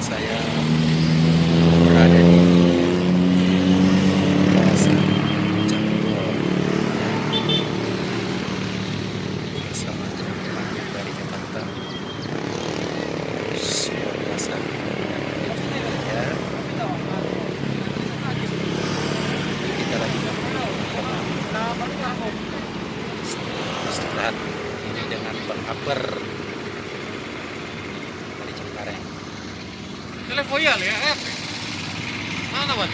saya berada di kawasan Cangguol bersama teman-teman dari Jakarta. Luar biasa ya. Kita lagi istirahat ini dengan berkabar dari Cengkareng. Telefoyal ya, mana buat?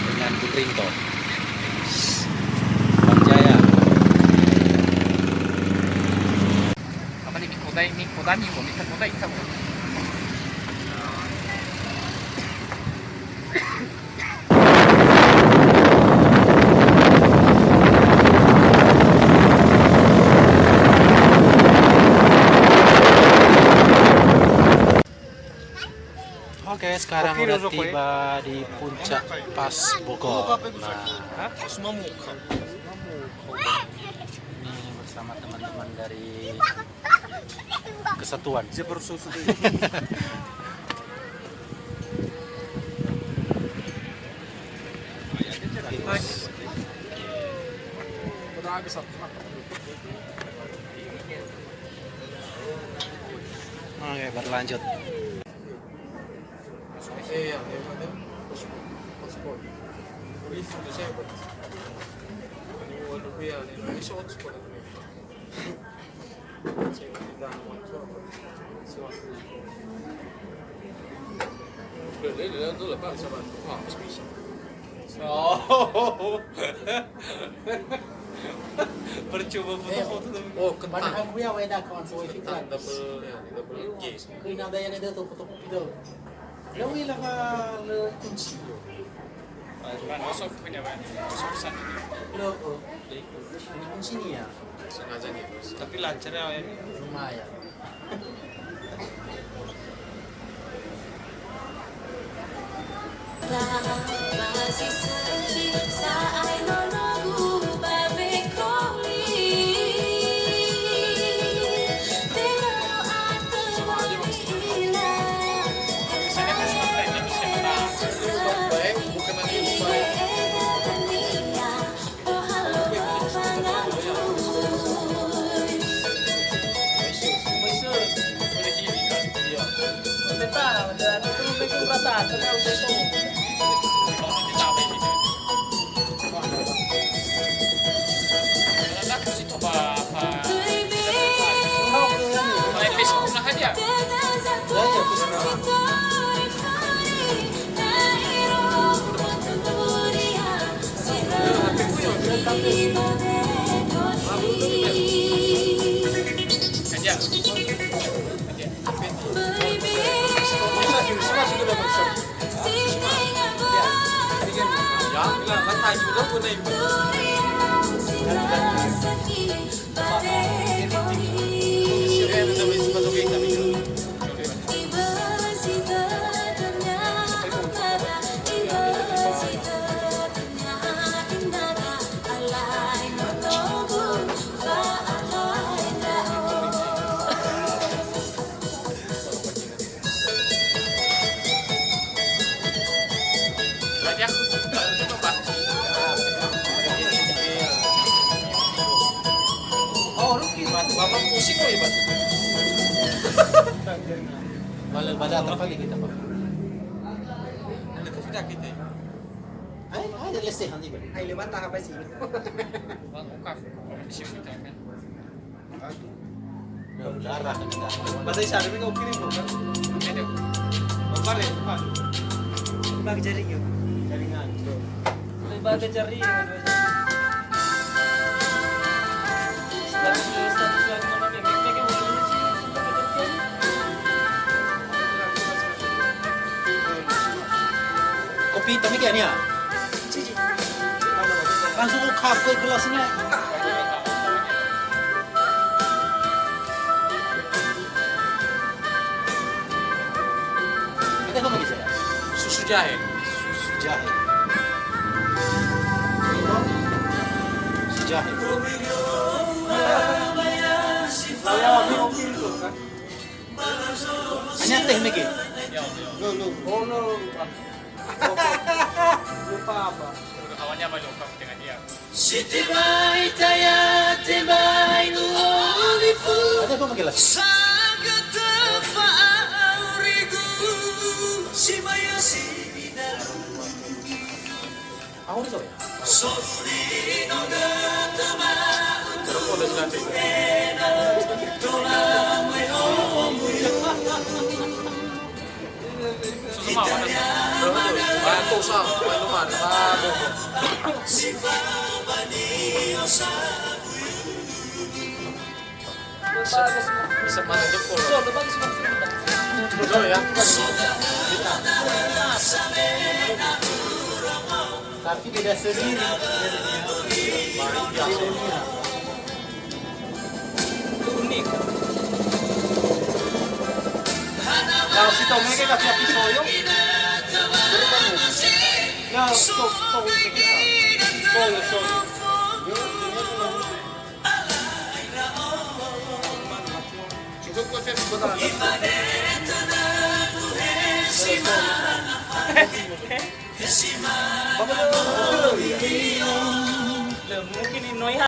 Dengan Bu Rinto, Bang Jaya. Apa nih kodai kok, minta kodai kita. Oke, sekarang udah tiba di puncak Pas Bogor. Nah, ini bersama teman-teman dari Kesatuan. Oke, berlanjut. Percuma foto-foto. Oh, kentang. Padahal kuya way da kawan so fikran. Double G. Kuya na daya na dito foto video. Lawi lang ka kunci. Soft punya kan, soft san ini. Lo, ini kunci niya. Sengaja nih, tapi lancar ya. Lumayan. Masih sedih saat nunggu babe koli. Bapak pusing kok ya, Pak? Pada apa kita pak? Ada kefidak kita. Ay, lesehan di ba? Ay, levanta ka pa sino? Bang Ukaf, kompetisi kita kan. Darah kan kita. Basta sabi mo okay rin mo. Ada. Pare, pa. Bag jaring yun. Jaringan. May baga jaring yun. Kopi tapi kayak ni ah. Langsung ukap ke gelasnya. Kita apa lagi saya? Susu jahe. Susu jahe. Susu jahe. Hanya teh Miki. Oh no. Lupa apa? Kawannya apa lengkap dengan dia. Ada apa Miki lagi? Aku udah Susu mah mana? Batu sah, minuman, bisa mana jempol. Betul ya. Tapi tidak sendiri. Unik. Kalau si Tommy kayak kasih api soyo. Ya, stop kita. Soyo. Cukup kok saya sebentar. Mungkin ini